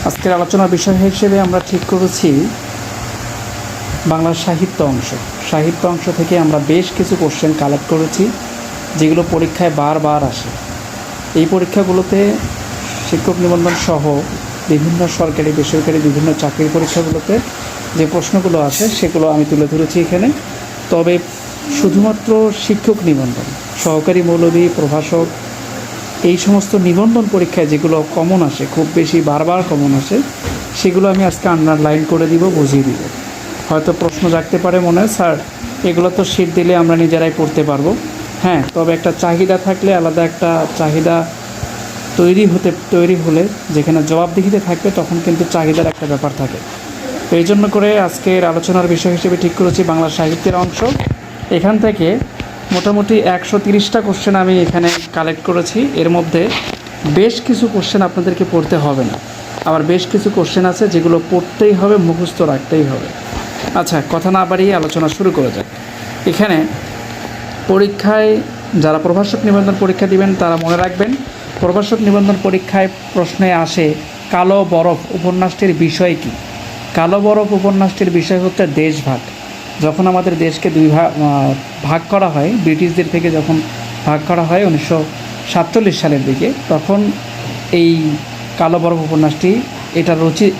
আজকের আলোচনার বিষয় হিসেবে আমরা ঠিক করেছি বাংলা সাহিত্য অংশ। সাহিত্য অংশ থেকে আমরা বেশ কিছু কোশ্চেন কালেক্ট করেছি, যেগুলো পরীক্ষায় বারবার আসে। এই পরীক্ষাগুলোতে শিক্ষক নিবন্ধন সহ বিভিন্ন সরকারি বেসরকারি বিভিন্ন চাকরির পরীক্ষাগুলোতে যে প্রশ্নগুলো আসে সেগুলো আমি তুলে ধরেছি এখানে। তবে শুধুমাত্র শিক্ষক নিবন্ধন, সহকারী মৌলভী, প্রভাষক, এই সমস্ত নিবন্ধন পরীক্ষায় যেগুলো কমন আসে, খুব বেশি বারবার কমন আসে, সেগুলো আমি আজকে আন্ডারলাইন করে দিব, বুঝিয়ে দিব। হয়তো প্রশ্ন জাগতে পারে মনে হয়, স্যার এগুলো তো শীট দিলে আমরা নিজেরাই পড়তে পারবো। হ্যাঁ, তবে একটা চাহিদা থাকলে, আলাদা একটা চাহিদা তৈরি হলে যেখানে জবাবদিহিতে থাকবে, তখন কিন্তু চাহিদার একটা ব্যাপার থাকে। তো এই জন্য করে আজকের আলোচনার বিষয় হিসেবে ঠিক করেছি বাংলা সাহিত্যের অংশ। এখান থেকে মোটামুটি 130টা কোশ্চেন আমি এখানে কালেক্ট করেছি। এর মধ্যে বেশ কিছু কোশ্চেন আপনাদেরকে পড়তে হবে না, আবার বেশ কিছু কোশ্চেন আছে যেগুলো পড়তেই হবে, মুখস্থ রাখতেই হবে। আচ্ছা, কথা না বাড়িয়ে আলোচনা শুরু করা যাক। এখানে পরীক্ষায় যারা প্রভাষক নিবন্ধন পরীক্ষা দিবেন তারা মনে রাখবেন, প্রভাষক নিবন্ধন পরীক্ষায় প্রশ্নে আসে কালো বরফ উপন্যাসটির বিষয় কী। কালো বরফ উপন্যাসটির বিষয় হচ্ছে দেশভাগ। যখন আমাদের দেশকে ভাগ করা হয়, ব্রিটিশদের থেকে যখন ভাগ করা হয় 1947 সালের দিকে, তখন এই কালো বরফ উপন্যাসটি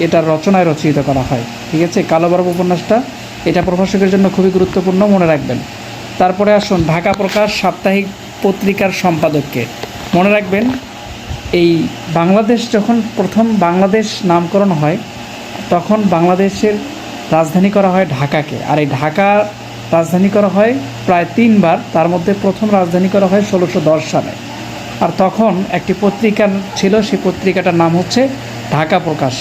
এটার রচনায় রচিত করা হয়। ঠিক আছে, কালো বরফ উপন্যাসটা এটা প্রভাষকের জন্য খুবই গুরুত্বপূর্ণ, মনে রাখবেন। তারপরে আসুন ঢাকা প্রকাশ সাপ্তাহিক পত্রিকার সম্পাদককে। মনে রাখবেন, এই বাংলাদেশ যখন প্রথম বাংলাদেশ নামকরণ হয়, তখন বাংলাদেশের রাজধানী করা হয় ঢাকাকে। আর এই ঢাকা রাজধানী করা হয় প্রায় 3 বার। তার মধ্যে প্রথম রাজধানী করা হয় 1610 সালে। আর তখন একটি পত্রিকা ছিল, সেই পত্রিকাটার নাম হচ্ছে ঢাকা প্রকাশ।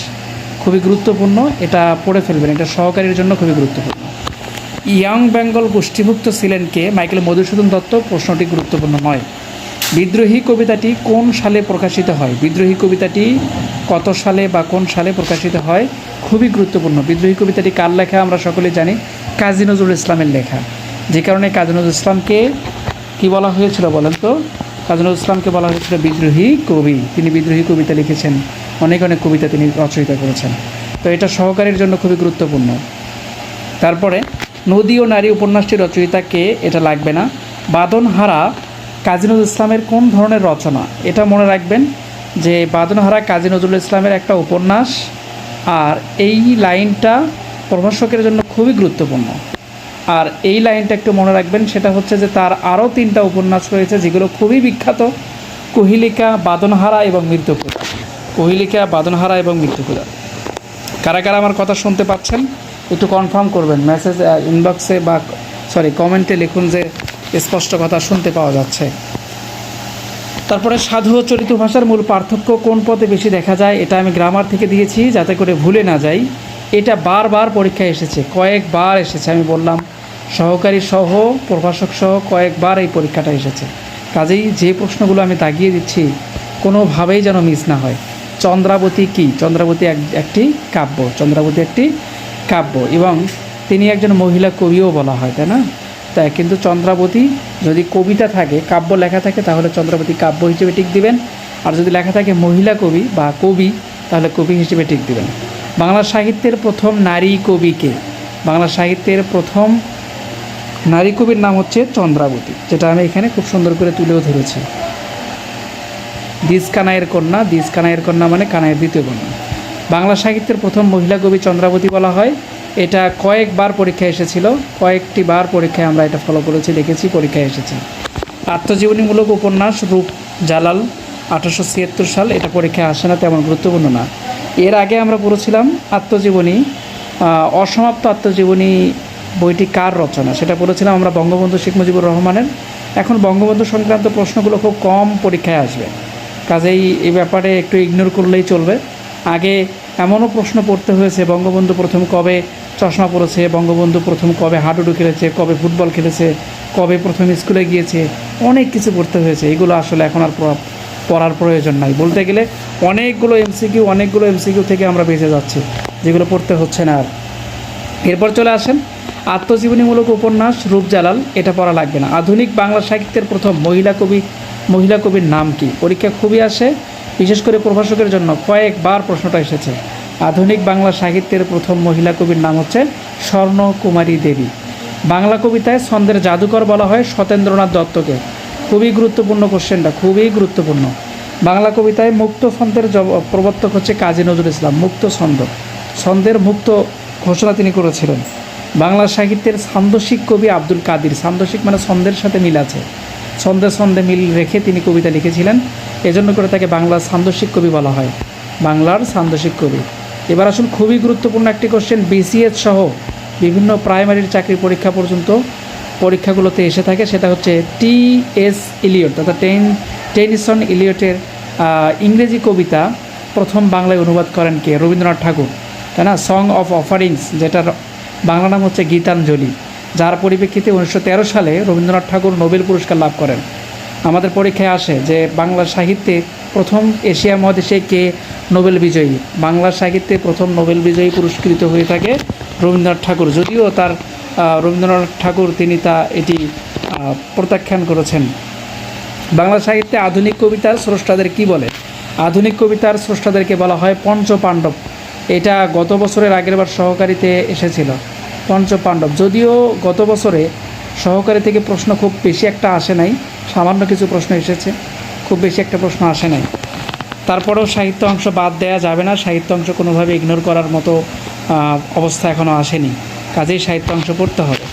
খুবই গুরুত্বপূর্ণ, এটা পড়ে ফেলবেন, এটা সহকারীর জন্য খুবই গুরুত্বপূর্ণ। ইয়াং বেঙ্গল গোষ্ঠীভুক্ত ছিলেন কে? মাইকেল মধুসূদন দত্ত। প্রশ্নটি গুরুত্বপূর্ণ নয়। বিদ্রোহী কবিতাটি কোন সালে প্রকাশিত হয়? বিদ্রোহী কবিতাটি কত সালে বা কোন সালে প্রকাশিত হয়? খুবই গুরুত্বপূর্ণ। বিদ্রোহী কবিতাটি কার লেখা? আমরা সকলে জানি কাজী নজরুল ইসলামের লেখা। যে কারণে কাজী নজরুল ইসলামকে কী বলা হয়েছিল বলেন তো? কাজী নজরুল ইসলামকে বলা হয়েছিল বিদ্রোহী কবি। তিনি বিদ্রোহী কবিতা লিখেছেন, অনেক কবিতা তিনি রচয়িতা করেছেন। তো এটা সহকারীর জন্য খুবই গুরুত্বপূর্ণ। তারপরে নদী ও নারী উপন্যাসটি রচয়িতা কে? এটা লাগবে না। বাঁধনহারা কাজী নজরুল ইসলামের কোন ধরনের রচনা? এটা মনে রাখবেন যে বাঁধনহারা কাজী নজরুল ইসলামের একটা উপন্যাস। আর এই লাইনটা প্রভাষকের জন্য খুবই গুরুত্বপূর্ণ। আর এই লাইনটা একটু মনে রাখবেন, সেটা হচ্ছে যে তার আরও 3টা উপন্যাস রয়েছে যেগুলো খুবই বিখ্যাত: কোহিলিকা, বাঁধনহারা এবং মৃত্যুকুদা। কোহিলিকা, বাঁধনহারা এবং মৃত্যুকুদা। কারা কারা আমার কথা শুনতে পাচ্ছেন একটু কনফার্ম করবেন, মেসেজ ইনবক্সে বা কমেন্টে লিখুন যে স্পষ্ট কথা শুনতে পাওয়া যাচ্ছে। তারপরে সাধু ও চলিত ভাষার মূল পার্থক্য কোন পদে বেশি দেখা যায়? এটা আমি গ্রামার থেকে দিয়েছি যাতে করে ভুলে না যাই। এটা বারবার পরীক্ষায় এসেছে, কয়েকবার এসেছে। আমি বললাম সহকারী সহ প্রভাষক সহ কয়েকবার এই পরীক্ষাটা এসেছে। কাজেই যে প্রশ্নগুলো আমি দাগিয়ে দিচ্ছি কোনোভাবেই যেন মিস না হয়। চন্দ্রাবতী কি? চন্দ্রাবতী একটি কাব্য। চন্দ্রাবতী একটি কাব্য এবং তিনি একজন মহিলা কবিও বলা হয়, তাই না? তাই কিন্তু চন্দ্রাবতী যদি কবিতা থাকে, কাব্য লেখা থাকে, তাহলে চন্দ্রাবতী কাব্য হিসেবে টিক দিবেন। আর যদি লেখা থাকে মহিলা কবি বা কবি, তাহলে কবি হিসেবে টিক দিবেন। বাংলা সাহিত্যের প্রথম নারী কবি কে? বাংলা সাহিত্যের প্রথম নারী কবির নাম হচ্ছে চন্দ্রাবতী, যেটা আমি এখানে খুব সুন্দর করে তুলেও ধরেছি। দ্বিজ কানাইয়ের কন্যা। দ্বিজ কানাইয়ের কন্যা মানে কানাইয়ের দ্বিতীয় কন্যা। বাংলা সাহিত্যের প্রথম মহিলা কবি চন্দ্রাবতী বলা হয়। এটা কয়েকবার পরীক্ষায় এসেছিল, কয়েকটি বার পরীক্ষায় আমরা এটা ফলো করেছি, দেখেছি, পরীক্ষায় এসেছে। আত্মজীবনীমূলক উপন্যাস রূপ জালাল 1876 সাল। এটা পরীক্ষায় আসে না, তেমন গুরুত্বপূর্ণ না। এর আগে আমরা পড়েছিলাম আত্মজীবনী, অসমাপ্ত আত্মজীবনী বইটি কার রচনা, সেটা পড়েছিলাম আমরা বঙ্গবন্ধু শেখ মুজিবুর রহমানের। এখন বঙ্গবন্ধু সংক্রান্ত প্রশ্নগুলো খুব কম পরীক্ষায় আসবে, কাজেই এই ব্যাপারে একটু ইগনোর করলেই চলবে। আগে এমনও প্রশ্ন পড়তে হয়েছে, বঙ্গবন্ধু প্রথম কবে চশমা পরেছে, বঙ্গবন্ধু প্রথম কবে হাডুডু খেলেছে, কবে ফুটবল খেলেছে, কবে প্রথম স্কুলে গিয়েছে, অনেক কিছু পড়তে হয়েছে। এগুলো আসলে এখন আর পড়ার প্রয়োজন নাই। বলতে গেলে অনেকগুলো এমসিকিউ থেকে আমরা বেঁচে যাচ্ছি, যেগুলো পড়তে হচ্ছে না আর। এরপর চলে আসেন আত্মজীবনীমূলক উপন্যাস রূপজালাল। এটা পড়া লাগবে না। আধুনিক বাংলা সাহিত্যের প্রথম মহিলা কবির নাম কি? পরীক্ষা খুবই আসে। বিশেষ করে প্রভাষকের জন্য কয়েকবার প্রশ্নটা এসেছে। আধুনিক বাংলা সাহিত্যের প্রথম মহিলা কবির নাম হচ্ছে স্বর্ণকুমারী দেবী। বাংলা কবিতায় ছন্দের জাদুকর বলা হয় সত্যেন্দ্রনাথ দত্তকে। খুবই গুরুত্বপূর্ণ কোশ্চেনটা, খুবই গুরুত্বপূর্ণ। বাংলা কবিতায় মুক্ত ছন্দের প্রবর্তক হচ্ছে কাজী নজরুল ইসলাম। মুক্ত ছন্দ, ছন্দের মুক্ত ঘোষণা তিনি করেছিলেন। বাংলা সাহিত্যের ছান্দসিক কবি আব্দুল কাদির। ছান্দসিক মানে ছন্দের সাথে মিল আছে, ছন্দে ছন্দে মিল রেখে তিনি কবিতা লিখেছিলেন, এজন্য করে তাকে বাংলার ছান্দসিক কবি বলা হয়, বাংলার ছান্দসিক কবি। এবার আসুন খুবই গুরুত্বপূর্ণ একটি কোশ্চেন, বিসিএস সহ বিভিন্ন প্রাইমারির চাকরি পরীক্ষা পর্যন্ত পরীক্ষাগুলোতে এসে থাকে, সেটা হচ্ছে টি.এস. ইলিয়ট অর্থাৎ টেনিসন ইলিয়টের ইংরেজি কবিতা প্রথম বাংলায় অনুবাদ করেন কে? রবীন্দ্রনাথ ঠাকুর, তাই না? সং অফ অফারিংস, যেটার বাংলা নাম হচ্ছে গীতাঞ্জলি, যার পরিপ্রেক্ষিতে 1913 সালে রবীন্দ্রনাথ ঠাকুর নোবেল পুরস্কার লাভ করেন। আমাদের পরীক্ষায় আসে যে বাংলা সাহিত্যে প্রথম এশিয়া মহাদেশে কে নোবেল বিজয়ী? বাংলা সাহিত্যে প্রথম নোবেল বিজয়ী পুরস্কৃত হয়ে থাকে রবীন্দ্রনাথ ঠাকুর, যদিও তার রবীন্দ্রনাথ ঠাকুর তিনি এটি প্রত্যাখ্যান করেছেন। বাংলা সাহিত্যে আধুনিক কবিতার স্রষ্টাদের কি বলে? আধুনিক কবিতার স্রষ্টাদেরকে বলা হয় পঞ্চপাণ্ডব। এটা গত বছরের আগেরবার সহকারীতে এসেছিল, পঞ্চপাণ্ডব। যদিও গত বছরে সহকারী থেকে প্রশ্ন খুব বেশি একটা আসে নাই, সামান্য কিছু প্রশ্ন এসেছে, খুব বেশি একটা প্রশ্ন আসে নাই। তারপরেও সাহিত্য অংশ বাদ দেওয়া যাবে না, সাহিত্য অংশ কোনোভাবে ইগনোর করার মতো অবস্থা এখনও আসেনি, কাজেই সাহিত্য অংশ পড়তে হবে।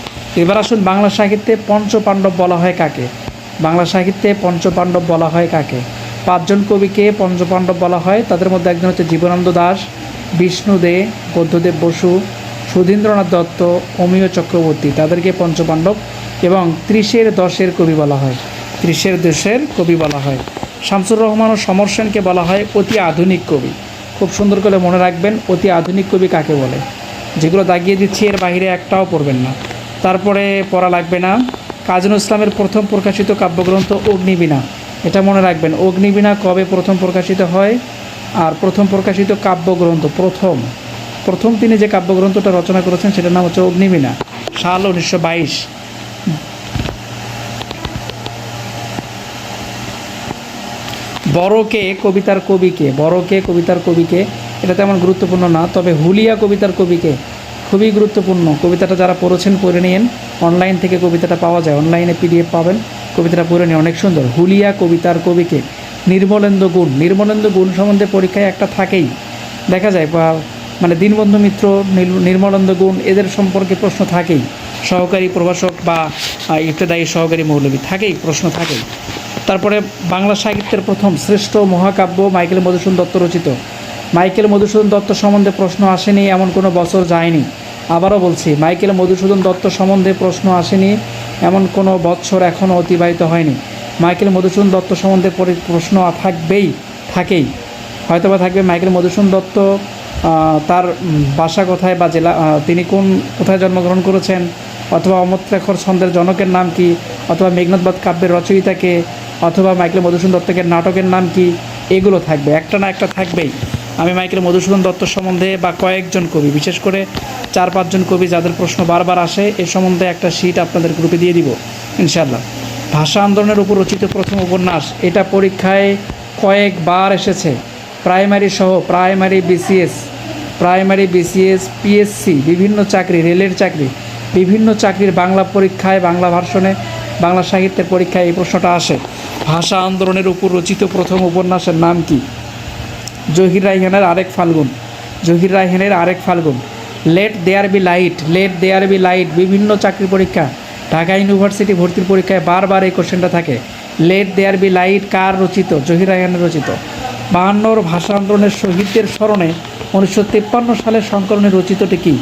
এবার আসুন বাংলা সাহিত্যে পঞ্চপাণ্ডব বলা হয় কাকে? বাংলা সাহিত্যে পঞ্চপাণ্ডব বলা হয় কাকে? 5 জন কবিকে পঞ্চপাণ্ডব বলা হয়। তাদের মধ্যে একজন হচ্ছে জীবনানন্দ দাশ, বিষ্ণু দে, বুদ্ধদেব বসু, সুধীন্দ্রনাথ দত্ত, অমিয় চক্রবর্তী, তাদেরকে পঞ্চপাণ্ডব এবং 30-এর 10-এর কবি বলা হয়, 30-এর 10-এর কবি বলা হয়। শামসুর রহমান ও সমর সেনকে বলা হয় অতি আধুনিক কবি। খুব সুন্দর করে মনে রাখবেন অতি আধুনিক কবি কাকে বলে। যেগুলো দাগিয়ে দিচ্ছি এর বাইরে একটাও পড়বেন না, তারপরে পড়া লাগবে না। কাজী নজরুল ইসলামের প্রথম প্রকাশিত কাব্যগ্রন্থ অগ্নিবীণা, এটা মনে রাখবেন। অগ্নিবীণা কবে প্রথম প্রকাশিত হয়? আর প্রথম প্রকাশিত কাব্যগ্রন্থ, প্রথম তিনি যে কাব্যগ্রন্থটা রচনা করেছেন সেটার নাম হচ্ছে অগ্নিবীণা, সাল 1922। বড়কে কবিতার কবিকে, বড়কে কবিতার কবিকে, এটা তেমন গুরুত্বপূর্ণ না, তবে হুলিয়া কবিতার কবিকে খুবই গুরুত্বপূর্ণ। কবিতাটা যারা পড়েছেন পড়ে নিন, অনলাইন থেকে কবিতাটা পাওয়া যায়, অনলাইনে PDF পাবেন, কবিতাটা পড়ে নিন, অনেক সুন্দর। হুলিয়া কবিতার কবিকে নির্মলেন্দু গুণ। নির্মলেন্দু গুণ সম্বন্ধে পরীক্ষায় একটা থাকেই, দেখা যায়, মানে দীনবন্ধু মিত্র, নির্মলেন্দু গুণ, এদের সম্পর্কে প্রশ্ন থাকেই। সহকারী প্রভাষক বা ইবতেদায়ী সহকারী মৌলবী থাকেই, প্রশ্ন থাকেই। তারপরে বাংলা সাহিত্যের প্রথম শ্রেষ্ঠ মহাকাব্য মাইকেল মধুসূদন দত্ত রচিত। মাইকেল মধুসূদন দত্ত সম্বন্ধে প্রশ্ন আসেনি এমন কোনো বছর যায়নি। আবারও বলছি, মাইকেল মধুসূদন দত্ত সম্বন্ধে প্রশ্ন আসেনি এমন কোনো বছর এখনও অতিবাহিত হয়নি। মাইকেল মধুসূদন দত্ত সম্বন্ধে প্রশ্ন থাকেই, হয়তোবা থাকবে। মাইকেল মধুসূদন দত্ত তার বাসা কোথায় বা জেলা, তিনি কোথায় জন্মগ্রহণ করেছেন, অথবা অমৃতশেখর ছন্দের জনকের নাম কি, অথবা মেঘনাদবধ কাব্যের রচয়িতাকে, অথবা মাইকেল মধুসূদন দত্তের নাটকের নাম কি, এগুলো থাকবে, একটা না একটা থাকবেই। আমি মাইকেল মধুসূদন দত্ত সম্বন্ধে বা কয়েকজন কবি, বিশেষ করে 4-5 জন কবি যাদের প্রশ্ন বারবার আসে, এ সম্বন্ধে একটা শিট আপনাদের গ্রুপে দিয়ে দিব ইনশাআল্লাহ। ভাষা আন্দোলনের উপর রচিত প্রথম উপন্যাস, এটা পরীক্ষায় কয়েকবার এসেছে, প্রাইমারি সহ, প্রাইমারি বিসিএস, পিএসসি, বিভিন্ন চাকরি, রেলের চাকরি, বিভিন্ন চাকরির বাংলা পরীক্ষায়, বাংলা ভার্সনে, বাংলা সাহিত্যের পরীক্ষায় এই প্রশ্নটা আসে। ভাষা আন্দোলনের উপর রচিত প্রথম উপন্যাসের নাম কি? জহির রায়হানের আরেক ফাল্গুন। লেট দেয়ার বি লাইট, বিভিন্ন চাকরি পরীক্ষা, ঢাকা ইউনিভার্সিটি ভর্তির পরীক্ষায় বারবার এই কোশ্চেনটা থাকে। লেট দেয়ার বি লাইট কার রচিত? জহির রায়হানের রচিত। 52-র ভাষা আন্দোলনের শহীদদের স্মরণে 1953 সালের সংকলনে রচিতটি কি?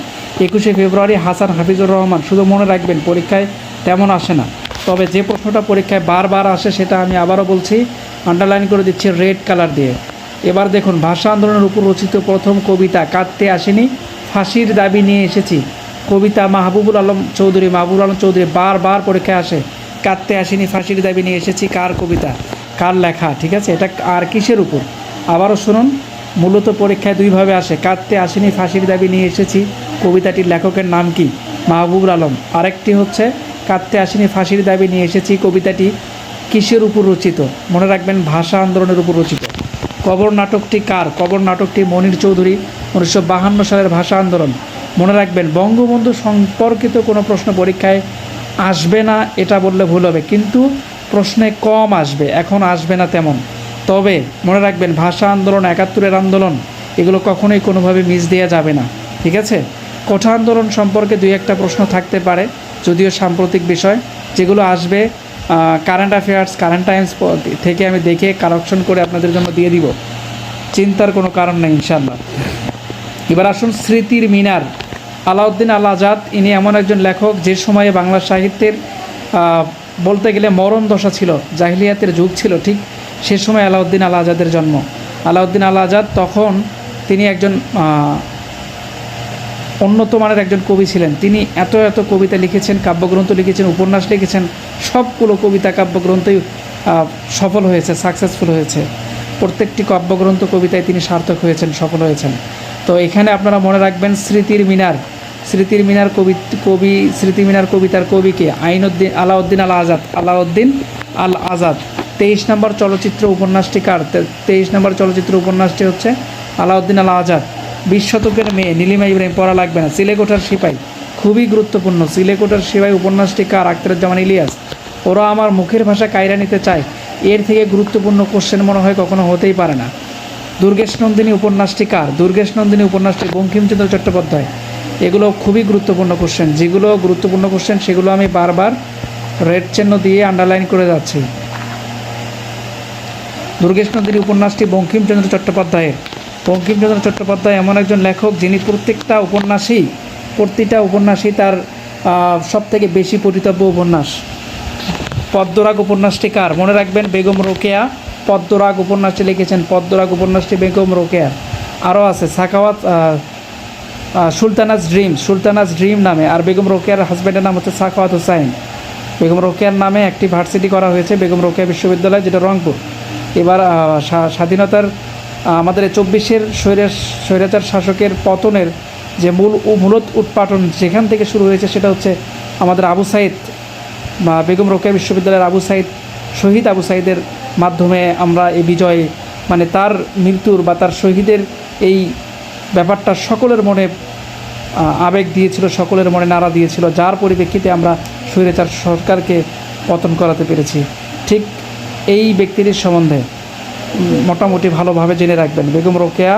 21শে ফেব্রুয়ারি, হাসান হাফিজুর রহমান। শুধু মনে রাখবেন পরীক্ষায় তেমন আসে না, তবে যে প্রশ্নটা পরীক্ষায় বারবার আসে সেটা আমি আবারও বলছি, আন্ডারলাইন করে দিচ্ছি রেড কালার দিয়ে। এবার দেখুন, ভাষা আন্দোলনের উপর রচিত প্রথম কবিতা কাঁদতে আসেনি, ফাঁসির দাবি নিয়ে এসেছি। কবিতা মাহবুবুল আলম চৌধুরী, বারবার পরীক্ষায় আসে। কাঁদতে আসেনি, ফাঁসির দাবি নিয়ে এসেছি, কার কবিতা, কার লেখা? ঠিক আছে, এটা আর কিসের উপর? আবারও শুনুন, মূলত পরীক্ষায় দুইভাবে আসে। কাঁদতে আসেনি, ফাঁসির দাবি নিয়ে এসেছি, কবিতাটির লেখকের নাম কি? মাহবুবুল আলম। আরেকটি হচ্ছে কাঁদতে আসেনি, ফাঁসির দাবি নিয়ে এসেছি, কবিতাটি কিসের উপর রচিত? মনে রাখবেন ভাষা আন্দোলনের উপর রচিত। কবর নাটকটি কার? কবর নাটকটি মনির চৌধুরী, 1952 সালের ভাষা আন্দোলন। মনে রাখবেন, বঙ্গবন্ধু সম্পর্কিত কোনো প্রশ্ন পরীক্ষায় আসবে না এটা বললে ভুল হবে, কিন্তু প্রশ্নে কম আসবে, এখন আসবে না তেমন। তবে মনে রাখবেন, ভাষা আন্দোলন, 71-এর আন্দোলন, এগুলো কখনোই কোনোভাবে মিস দেওয়া যাবে না, ঠিক আছে? কোঠা আন্দোলন সম্পর্কে 2-1টা প্রশ্ন থাকতে পারে, যদিও সাম্প্রতিক বিষয়, যেগুলো আসবে কারেন্ট অ্যাফেয়ার্স, কারেন্ট টাইমস থেকে আমি দেখে কারেকশন করে আপনাদের জন্য দিয়ে দিব, চিন্তার কোনো কারণ নেই ইনশাআল্লাহ। এবার আসুন স্মৃতির মিনার। আলাউদ্দিন আল আজাদ, ইনি এমন একজন লেখক যে সময়ে বাংলা সাহিত্যের বলতে গেলে মরণ দশা ছিল, জাহিলিয়াতের যুগ ছিল, ঠিক সে সময় আলাউদ্দিন আল আজাদের জন্ম। আলাউদ্দিন আল আজাদ তখন তিনি একজন উন্নত মানের একজন কবি ছিলেন। তিনি এত এত কবিতা লিখেছেন, কাব্যগ্রন্থ লিখেছেন, উপন্যাস লিখেছেন, সবগুলো কবিতা কাব্যগ্রন্থই সফল হয়েছে, সাকসেসফুল হয়েছে। প্রত্যেকটি কাব্যগ্রন্থ কবিতায় তিনি সার্থক হয়েছেন, সফল হয়েছেন। তো এখানে আপনারা মনে রাখবেন স্মৃতির মিনার। স্মৃতির মিনার কবি স্মৃতি মিনার কবিতার কবিকে আলাউদ্দিন আল আজাদ। আলাউদ্দিন আল আজাদ। 23 নম্বর চলচ্চিত্র উপন্যাসটি কার? 23 নম্বর চলচ্চিত্র উপন্যাসটি হচ্ছে আলাউদ্দিন আল আজাদ। 20 শতকের মেয়ে, নীলিমা ইব্রাহিম, পড়া লাগবে না। সিলেকোঠার সিপাই, খুবই গুরুত্বপূর্ণ। সিলেকোঠার সিপাই উপন্যাসটি কার? আখতারুজ্জামান ইলিয়াস। ওরা আমার মুখের ভাষা কায়রা নিতে চায়, এর থেকে গুরুত্বপূর্ণ কোশ্চেন মনে হয় কখনো হতেই পারে না। দুর্গেশ নন্দিনী উপন্যাসটি কার? দুর্গেশ নন্দিনী উপন্যাসটি বঙ্কিমচন্দ্র চট্টোপাধ্যায়। এগুলো খুবই গুরুত্বপূর্ণ কোশ্চেন। যেগুলো গুরুত্বপূর্ণ কোশ্চেন সেগুলো আমি বারবার রেড চিহ্ন দিয়ে আন্ডারলাইন করে যাচ্ছি। দুর্গেশ নন্দিনী উপন্যাসটি বঙ্কিমচন্দ্র চট্টোপাধ্যায়ের। বঙ্কিমচন্দ্র চট্টোপাধ্যায় এমন একজন লেখক যিনি প্রতিটা উপন্যাসই তার সবথেকে বেশি পঠিতব্য উপন্যাস। পদ্মরাগ উপন্যাসটি কার? মনে রাখবেন, বেগম রোকেয়া পদ্মরাগ উপন্যাসটি লিখেছেন। পদ্মরাগ উপন্যাসটি বেগম রোকেয়া। আরও আছে সাখাওয়াত, সুলতানাজ ড্রিম নামে, আর বেগম রোকেয়ার হাজব্যান্ডের নাম হচ্ছে সাখাওয়াত হোসাইন। বেগম রোকেয়ার নামে একটি ভার্সিটি করা হয়েছে, বেগম রোকেয়া বিশ্ববিদ্যালয়, যেটা রংপুর। এবার স্বাধীনতার আমাদের 24-এর স্বৈরাচার শাসকের পতনের যে মূলত উৎপাটন যেখান থেকে শুরু হয়েছে সেটা হচ্ছে আমাদের আবু সাইদ বা বেগম রোকেয়া বিশ্ববিদ্যালয়ের শহীদ আবু সাইদের মাধ্যমে আমরা এই বিজয়, মানে তার মৃত্যুর বা তার শহীদের এই ব্যাপারটা সকলের মনে আবেগ দিয়েছিল, সকলের মনে নাড়া দিয়েছিল, যার পরিপ্রেক্ষিতে আমরা স্বৈরাচার সরকারকে পতন করাতে পেরেছি। ঠিক এই ব্যক্তিটির সম্বন্ধে মোটামুটি ভালোভাবে জেনে রাখবেন। বেগম রোকেয়া,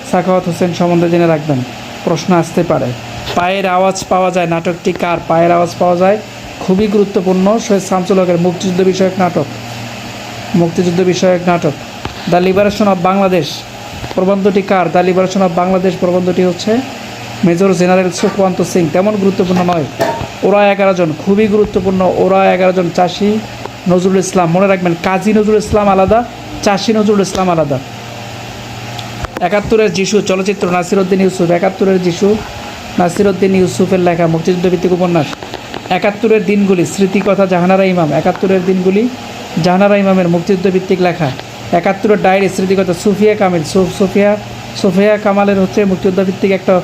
সাখাওয়াত হোসেন সম্বন্ধে জেনে রাখবেন, প্রশ্ন আসতে পারে। পায়ের আওয়াজ পাওয়া যায় নাটকটি কার? পায়ের আওয়াজ পাওয়া যায়, খুবই গুরুত্বপূর্ণ, সৈয়দ শামসুল হকের মুক্তিযুদ্ধ বিষয়ক নাটক। দ্য লিবারেশন অফ বাংলাদেশ প্রবন্ধটি কার? দ্য লিবারেশন অফ বাংলাদেশ প্রবন্ধটি হচ্ছে মেজর জেনারেল সুখওয়ান্ত সিং। তেমন গুরুত্বপূর্ণ নয়। ওরা 11 জন, খুবই গুরুত্বপূর্ণ। ওরা 11 জন। চাষি নজরুল ইসলাম, মনে রাখবেন, কাজী নজরুল ইসলাম আলাদা, চাষি নজরুল ইসলাম আলাদা। 71-এর যিশু চলচ্চিত্র, নাসিরউদ্দিন ইউসুফ। 71-এর যিশু নাসিরউদ্দিন ইউসুফের লেখা মুক্তিযুদ্ধভিত্তিক উপন্যাস। 71-এর দিনগুলি স্মৃতিকথা, জাহানারা ইমাম। 71-এর দিনগুলি জাহানারা ইমামের মুক্তিযুদ্ধভিত্তিক লেখা। 71-এর ডায়েরি স্মৃতিকথা, সুফিয়া কামিল। সুফিয়া কামালের হচ্ছে মুক্তিযুদ্ধভিত্তিক একটা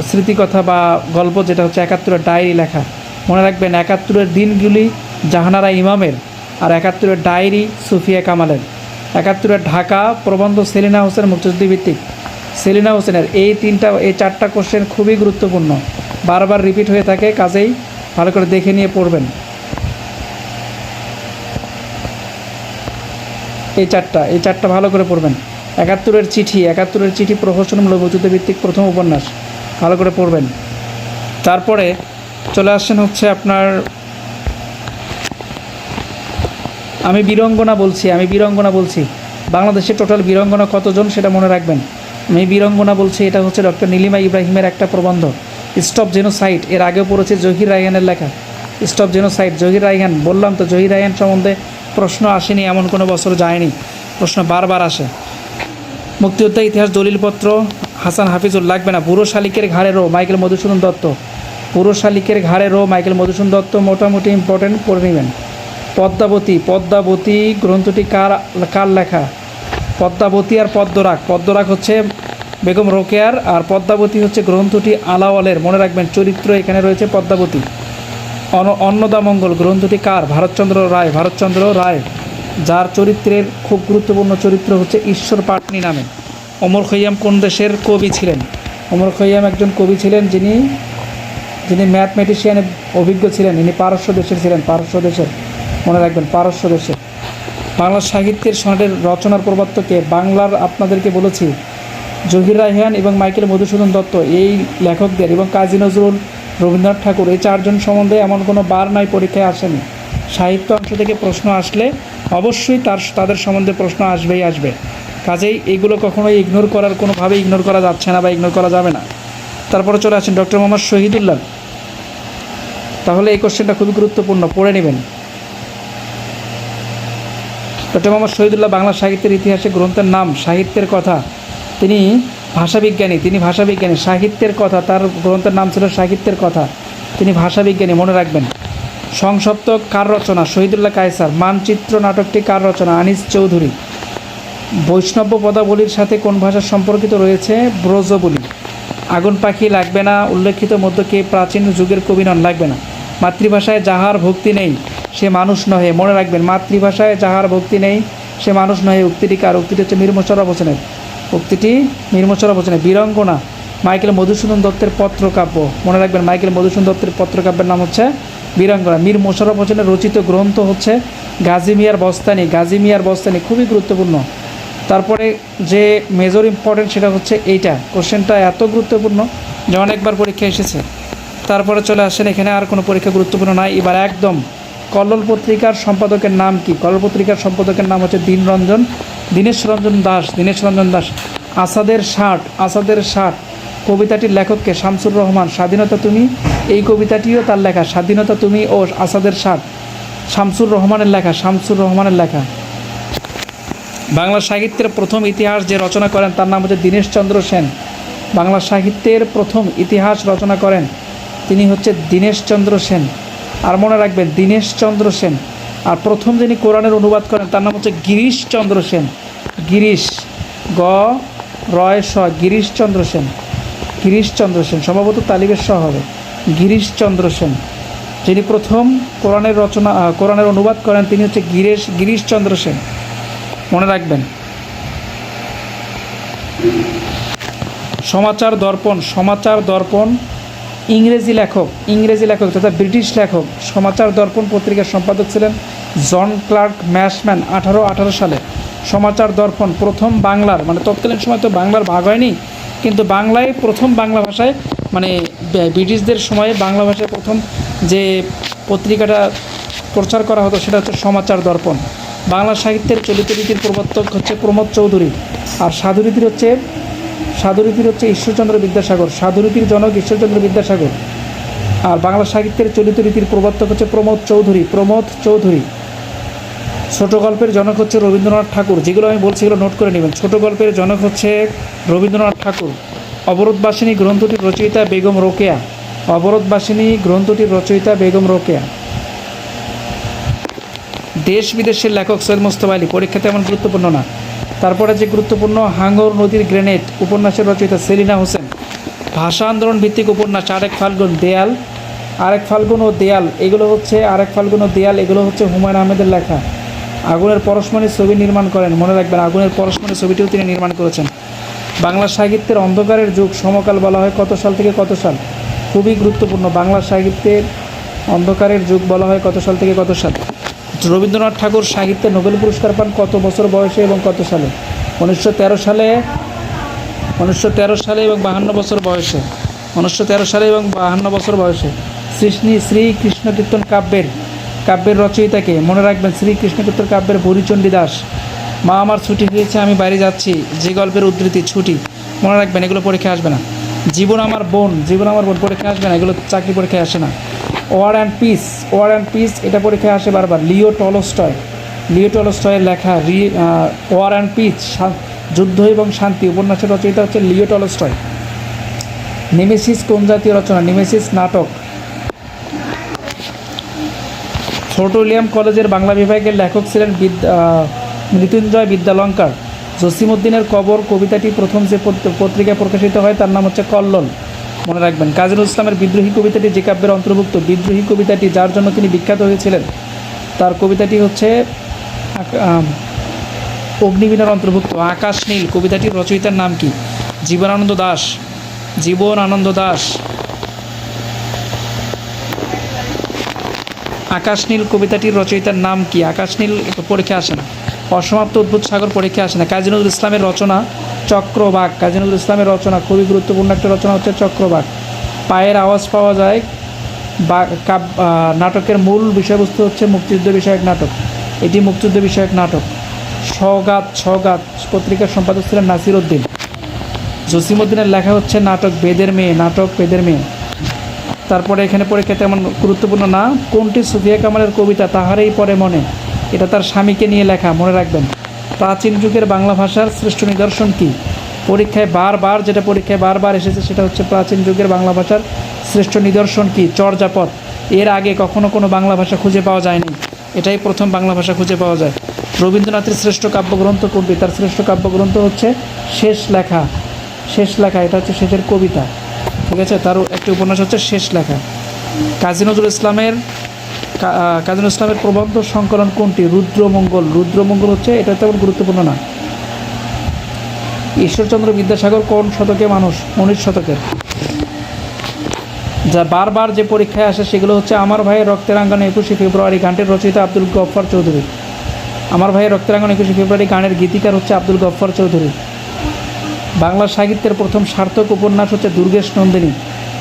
স্মৃতিকথা বা গল্প, যেটা হচ্ছে 71-এর ডায়েরি লেখা। মনে রাখবেন, 71-এর দিনগুলি জাহানারা ইমামের, আর 71-এর ডায়েরি সুফিয়া কামালের। 71-এর ঢাকা প্রবন্ধ সেলিনা হোসেন, মুক্তিযুদ্ধভিত্তিক। সেলিনা হোসেনের এই 4টা কোশ্চেন খুবই গুরুত্বপূর্ণ, বারবার রিপিট হয়ে থাকে, কাজেই ভালো করে দেখে নিয়ে পড়বেন। এই চারটা ভালো করে পড়বেন। 71-এর চিঠি প্রহসনমূলক মুক্তিযুদ্ধভিত্তিক প্রথম উপন্যাস, ভালো করে পড়বেন। তারপরে চলে আসছেন হচ্ছে আপনার, আমি বীরঙ্গনা বলছি। বাংলাদেশের টোটাল বীরঙ্গনা কতজন সেটা মনে রাখবেন। আমি বীরঙ্গনা বলছি, এটা হচ্ছে ডক্টর নীলিমা ইব্রাহিমের একটা প্রবন্ধ, স্টপ জেনোসাইড। এর আগেও পড়েছে জহির রায়হানের লেখা স্টপ জেনোসাইড। জহির রায়হান, বললাম তো, জহির রায়হান সম্বন্ধে প্রশ্ন আসেনি এমন কোনো বছর যায়নি, প্রশ্ন বারবার আসে। মুক্তিযোদ্ধা ইতিহাস দলিলপত্র, হাসান হাফিজুল, লাগবে না। বুড়ো শালিকের ঘাড়ে রো, মাইকেল মধুসূদন দত্ত। মোটামুটি ইম্পর্টেন্ট, পড়ে নেবেন। পদ্মাবতী গ্রন্থটি কার লেখা? পদ্মাবতী আর পদ্মরাগ হচ্ছে বেগম রোকেয়ার, আর পদ্মাবতী হচ্ছে গ্রন্থটি আলাওয়ালের। মনে রাখবেন, চরিত্র এখানে রয়েছে পদ্মাবতী। অন্নদামঙ্গল গ্রন্থটি কার? ভারতচন্দ্র রায়। যার চরিত্রের খুব গুরুত্বপূর্ণ চরিত্র হচ্ছে ঈশ্বর পাটনি নামে। ওমর খৈয়াম কোন দেশের কবি ছিলেন? ওমর খৈয়াম একজন কবি ছিলেন যিনি ম্যাথমেটিশিয়ানে অভিজ্ঞ ছিলেন। ইনি পারস্য দেশের ছিলেন, পারস্য দেশের, মনে রাখবেন, পারস্য দেশের। বাংলা সাহিত্যের সনেটের রচনার প্রবর্তকে বাংলার আপনাদেরকে বলেছি জহির রায়হান এবং মাইকেল মধুসূদন দত্ত, এই লেখকদের, এবং কাজী নজরুল, রবীন্দ্রনাথ ঠাকুর, এই চারজন সম্বন্ধে এমন কোনো বার নাই পরীক্ষায় আসেনি। সাহিত্য অংশ থেকে প্রশ্ন আসলে অবশ্যই তাদের সম্বন্ধে প্রশ্ন আসবেই আসবে। কাজেই এগুলো কখনোই কোনোভাবেই ইগনোর করা যাচ্ছে না বা ইগনোর করা যাবে না। তারপরে চলে আসেন ডক্টর মোহাম্মদ শহীদুল্লাহ। তাহলে এই কোশ্চেনটা খুবই গুরুত্বপূর্ণ, পড়ে নেবেন। ডক্টর মোহাম্মদ শহীদুল্লাহ বাংলা সাহিত্যের ইতিহাসে গ্রন্থের নাম সাহিত্যের কথা। তিনি ভাষাবিজ্ঞানী। সাহিত্যের কথা, তার গ্রন্থের নাম ছিল সাহিত্যের কথা। তিনি ভাষাবিজ্ঞানী, মনে রাখবেন। সংসপ্তক কার রচনা? শহীদুল্লাহ কায়সার। মানচিত্র নাটকটি কার রচনা? আনিস চৌধুরী। বৈষ্ণব পদাবলীর সাথে কোন ভাষা সম্পর্কিত রয়েছে? ব্রজবুলি। আগুন পাখি লাগবে না উল্লেখিত মধ্যে কে প্রাচীন যুগের কবি নন? লাগবে না। মাতৃভাষায় যাহার ভক্তি নেই সে মানুষ নহে, মনে রাখবেন। মাতৃভাষায় যাহার ভক্তি নেই সে মানুষ নহে। উক্তিটি কার? উক্তিটি হচ্ছে মীর মোশাররফ হোসেনের। বীরাঙ্গনা মাইকেল মধুসূদন দত্তের পত্রকাব্য, মনে রাখবেন। মাইকেল মধুসূদন দত্তের পত্রকাব্যের নাম হচ্ছে বীরাঙ্গনা। মীর মোশাররফ হোসেনের রচিত গ্রন্থ হচ্ছে গাজী মিয়ার বস্তানি, খুবই গুরুত্বপূর্ণ। তারপরে যে মেজর ইম্পর্টেন্ট সেটা হচ্ছে এইটা। কোশ্চেনটা এত গুরুত্বপূর্ণ যে অনেকবার পরীক্ষা এসেছে। তারপরে চলে আসেন, এখানে আর কোনো পরীক্ষা গুরুত্বপূর্ণ নাই। এবার একদম কল্লোল পত্রিকার সম্পাদকের নাম কি? কল্লোল পত্রিকার সম্পাদকের নাম হচ্ছে দীনেশ রঞ্জন দাস। আসাদের ষাট কবিতাটির লেখককে? শামসুর রহমান। স্বাধীনতা তুমি, এই কবিতাটিও তার লেখা। স্বাধীনতা তুমি ও আসাদের ষাট শামসুর রহমানের লেখা। বাংলা সাহিত্যের প্রথম ইতিহাস যে রচনা করেন তার নাম হচ্ছে দীনেশচন্দ্র সেন। বাংলা সাহিত্যের প্রথম ইতিহাস রচনা করেন তিনি হচ্ছে দীনেশচন্দ্র সেন। আর মনে রাখবেন, দীনেশচন্দ্র সেন। আর প্রথম যিনি কোরআনের অনুবাদ করেন তার নাম হচ্ছে গিরিশচন্দ্র সেন। গিরিশচন্দ্র সেন, সম্ভবত তালিবের শ হবে। গিরিশচন্দ্র সেন যিনি প্রথম কোরআনের অনুবাদ করেন তিনি হচ্ছে গিরিশচন্দ্র সেন, মনে রাখবেন। সমাচার দর্পণ ইংরেজি লেখক তথা ব্রিটিশ লেখক। সমাচার দর্পণ পত্রিকার সম্পাদক ছিলেন জন ক্লার্ক ম্যাশম্যান 1818 সালে। সমাচার দর্পণ প্রথম বাংলার, মানে তৎকালীন সময় তো বাংলার ভাগ হয়নি, কিন্তু বাংলায় প্রথম বাংলা ভাষায়, মানে ব্রিটিশদের সময়ে বাংলা ভাষায় প্রথম যে পত্রিকাটা প্রচার করা হতো সেটা হচ্ছে সমাচার দর্পণ। বাংলা সাহিত্যের চলিত রীতির প্রবর্তক হচ্ছে প্রমোদ চৌধুরী। আর সাধুরীতির হচ্ছে ঈশ্বরচন্দ্র বিদ্যাসাগর। সাধুরীতির জনক ঈশ্বরচন্দ্র বিদ্যাসাগর। আর বাংলা সাহিত্যের চলিত রীতির প্রবর্তক হচ্ছে প্রমোদ চৌধুরী। ছোট গল্পের জনক হচ্ছে রবীন্দ্রনাথ ঠাকুর। যেগুলো আমি বলছি এগুলো নোট করে নেবেন। ছোট গল্পের জনক হচ্ছে রবীন্দ্রনাথ ঠাকুর। অবরোধবাসিনী গ্রন্থটির রচয়িতা বেগম রোকেয়া। দেশ বিদেশের লেখক সৈয়দ মোস্তফা আলী, পরীক্ষা তেমন গুরুত্বপূর্ণ না। তারপরে যে গুরুত্বপূর্ণ, হাঙ্গর নদীর গ্রেনেড উপন্যাসের রচয়িতা সেলিনা হোসেন। ভাষা আন্দোলন ভিত্তিক উপন্যাস আরেক ফাল্গুন ও দেয়াল, এগুলো হচ্ছে হুমায়ুন আহমেদের লেখা। আগুনের পরশমণি ছবি নির্মাণ করেন, মনে রাখবেন। আগুনের পরশমণি ছবিটিও তিনি নির্মাণ করেছেন। বাংলা সাহিত্যের অন্ধকারের যুগ সমকাল বলা হয় কত সাল থেকে কত সাল? খুবই গুরুত্বপূর্ণ। বাংলা সাহিত্যের অন্ধকারের যুগ বলা হয় কত সাল থেকে কত সাল? রবীন্দ্রনাথ ঠাকুর সাহিত্যে নোবেল পুরস্কার পান কত বছর বয়সে এবং কত সালে? 1913 সালে এবং 52 বছর বয়সে। 1913 সালে এবং 52 বছর বয়সে। শ্রীকৃষ্ণ কীর্তন কাব্যের রচয়িতাকে? মনে রাখবেন, শ্রীকৃষ্ণ কীর্তন কাব্যের বুড়িচণ্ডী দাস। মা আমার ছুটি হয়েছে আমি বাইরে যাচ্ছি, যে গল্পের উদ্ধৃতি ছুটি, মনে রাখবেন। এগুলো পরীক্ষা আসবে না। জীবন আমার বোন পরীক্ষা আসবে না, এগুলো চাকরি পরীক্ষায় আসে না। ওয়ার অ্যান্ড পিস এটা পরীক্ষায় আসে বারবার। লিও টলস্টয়ের লেখা ওয়ার অ্যান্ড পিস, যুদ্ধ এবং শান্তি উপন্যাসের রচয়িতা হচ্ছে লিও টলস্টয়। নেমেসিস কোন জাতীয় রচনা? নেমেসিস নাটক। ফোর্ট উইলিয়াম কলেজের বাংলা বিভাগের লেখক ছিলেন মৃত্যুঞ্জয় বিদ্যালঙ্কার। জসিমউদ্দিনের কবর কবিতাটি প্রথম যে পত্রিকায় প্রকাশিত হয় তার নাম হচ্ছে কল্লোল, মনে রাখবেন। কাজী নজরুল ইসলামের বিদ্রোহী কবিতাটি যে কাব্যের অন্তর্ভুক্ত? বিদ্রোহী কবিতাটি যার জন্য তিনি বিখ্যাত হয়েছিলেন তার কবিতাটি হচ্ছে অগ্নিবীণার অন্তর্ভুক্ত। আকাশ নীল কবিতাটির রচয়িতার নাম কি? জীবনানন্দ দাশ। জীবনানন্দ দাশ। আকাশ নীল কবিতাটির রচয়িতার নাম কি? আকাশ নীল পরীক্ষা আসে না। অসমাপ্ত অদ্ভুত সাগর পরীক্ষা আসে না। কাজী নজরুল ইসলামের রচনা চক্রবাক। কাজী নজরুল ইসলামের রচনা খুবই গুরুত্বপূর্ণ একটা রচনা হচ্ছে চক্রবাক। পায়ের আওয়াজ পাওয়া যায় বা নাটকের মূল বিষয়বস্তু হচ্ছে মুক্তিযুদ্ধ বিষয়ক নাটক। এটি মুক্তিযুদ্ধ বিষয়ক নাটক। সওগাত সওগাত পত্রিকার সম্পাদক ছিলেন নাসির উদ্দিন। জসিমউদ্দিনের লেখা হচ্ছে নাটক বেদের মেয়ে। নাটক বেদের মেয়ে। তারপরে এখানে পরীক্ষা তেমন গুরুত্বপূর্ণ না। কোনটি সুফিয়া কামালের কবিতা তাহারই পরে মনে? এটা তার স্বামীকে নিয়ে লেখা, মনে রাখবেন। প্রাচীন যুগের বাংলা ভাষার শ্রেষ্ঠ নিদর্শন কি? পরীক্ষায় বারবার এসেছে সেটা হচ্ছে প্রাচীন যুগের বাংলা ভাষার শ্রেষ্ঠ নিদর্শন কি? চর্যাপদ। এর আগে কখনো কোনো বাংলা ভাষা খুঁজে পাওয়া যায়নি, এটাই প্রথম বাংলা ভাষা খুঁজে পাওয়া যায়। রবীন্দ্রনাথের শ্রেষ্ঠ কাব্যগ্রন্থ কোনটি? তার শ্রেষ্ঠ কাব্যগ্রন্থ হচ্ছে শেষ লেখা। শেষ লেখা এটা হচ্ছে শেষের কবিতা, ঠিক আছে। তার একটি উপন্যাস হচ্ছে শেষ লেখা। কাজী নজরুল ইসলামের প্রবন্ধ সংকলন কোনটি? রুদ্রমঙ্গল। রুদ্রমঙ্গল হচ্ছে, এটা তেমন গুরুত্বপূর্ণ না। ঈশ্বরচন্দ্র বিদ্যাসাগর কোন শতকে মানুষ? 19 শতকের। যা বারবার যে পরীক্ষায় আসে সেগুলো হচ্ছে আমার ভাইয়ের রক্তের আঙ্গনে 21শে ফেব্রুয়ারি গানটির রচয়িতা আব্দুল গফ্ফার চৌধুরী। আমার ভাইয়ের রক্তের আঙ্গনে 21শে ফেব্রুয়ারি গানের গীতিকার হচ্ছে আব্দুল গফ্ফার চৌধুরী। বাংলা সাহিত্যের প্রথম সার্থক উপন্যাস হচ্ছে দুর্গেশ নন্দিনী।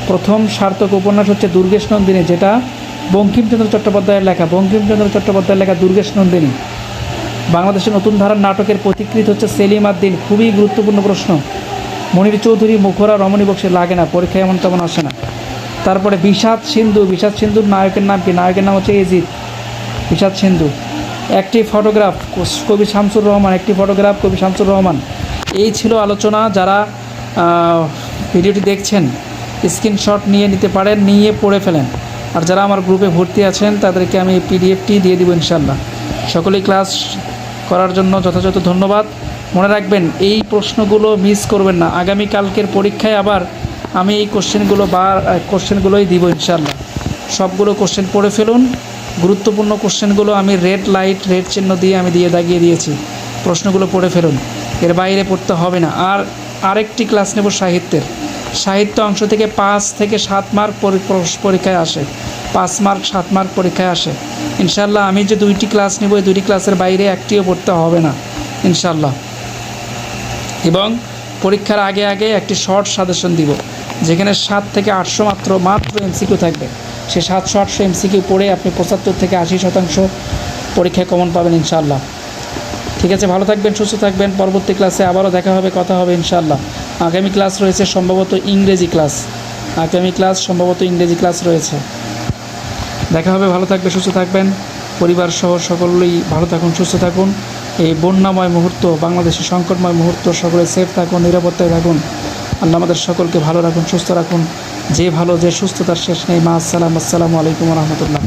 প্রথম সার্থক উপন্যাস হচ্ছে দুর্গেশ নন্দিনী, যেটা বঙ্কিমচন্দ্র চট্টোপাধ্যায়ের লেখা। বঙ্কিমচন্দ্র চট্টোপাধ্যায়ের লেখা দুর্গেশ নন্দিনী। বাংলাদেশের নতুন ধারার নাটকের পথিকৃৎ হচ্ছে সেলিম আদ-দ্বীন। খুবই গুরুত্বপূর্ণ প্রশ্ন। মনির চৌধুরী, মুখরা, রমণী বক্সী লাগে না, পরীক্ষায় এমন তেমন আসে না। তারপরে বিষাদ সিন্ধু। বিষাদ সিন্ধুর নায়কের নাম কি? নায়কের নাম হচ্ছে এজিদ। বিষাদ সিন্ধু। একটি ফটোগ্রাফ কবি শামসুর রহমান। একটি ফটোগ্রাফ কবি শামসুর রহমান। এই ছিল আলোচনা। যারা ভিডিওটি দেখছেন স্ক্রিনশট নিয়ে নিতে পারেন, নিয়ে পড়ে ফেলেন। আর যারা আমার গ্রুপে ভর্তি আছেন তাদেরকে আমি এই পিডিএফটি দিয়ে দিব ইনশাল্লাহ। সকলেই ক্লাস করার জন্য যথাযথ ধন্যবাদ। মনে রাখবেন এই প্রশ্নগুলো মিস করবেন না। আগামীকালকের পরীক্ষায় আবার আমি এই কোশ্চেনগুলোই দিব ইনশাল্লাহ। সবগুলো কোশ্চেন পড়ে ফেলুন। গুরুত্বপূর্ণ কোশ্চেনগুলো আমি রেড চিহ্ন দিয়ে দাগিয়ে দিয়েছি। প্রশ্নগুলো পড়ে ফেলুন, এর বাইরে পড়তে হবে না। আর আরেকটি ক্লাস নেব সাহিত্যের। সাহিত্য অংশ থেকে 5 থেকে 7 মার্ক পরীক্ষায় আসে। 5 মার্ক 7 মার্ক পরীক্ষায় আসে ইনশাল্লাহ। আমি যে 2টি ক্লাস নেব এই 2টি ক্লাসের বাইরে একটিও পড়তে হবে না ইনশাল্লাহ। এবং পরীক্ষার আগে একটি শর্ট সাজেশন দিব, যেখানে 7 থেকে 800 মাত্র এমসিকিউ থাকবে। সে 700-800 এমসিকিউ পড়ে আপনি 75 থেকে 80% পরীক্ষায় কমন পাবেন ইনশাল্লাহ। ঠিক আছে, ভালো থাকবেন, সুস্থ থাকবেন। পরবর্তী ক্লাসে আবারও দেখা হবে, কথা হবে ইনশাল্লাহ। আগামী ক্লাস রয়েছে সম্ভবত ইংরেজি ক্লাস রয়েছে। দেখা হবে। ভালো থাকবে, সুস্থ থাকবেন। পরিবার সহ সকলেই ভালো থাকুন, সুস্থ থাকুন। এই বন্যাময় মুহূর্ত, বাংলাদেশের সংকটময় মুহূর্ত, সকলে সেফ থাকুন, নিরাপত্তায় থাকুন। আল্লাহ আমাদের সকলকে ভালো রাখুন, সুস্থ রাখুন। যে ভালো যে সুস্থ তার শেষ নেই। আসসালামু আলাইকুম ওয়া রাহমাতুল্লাহ।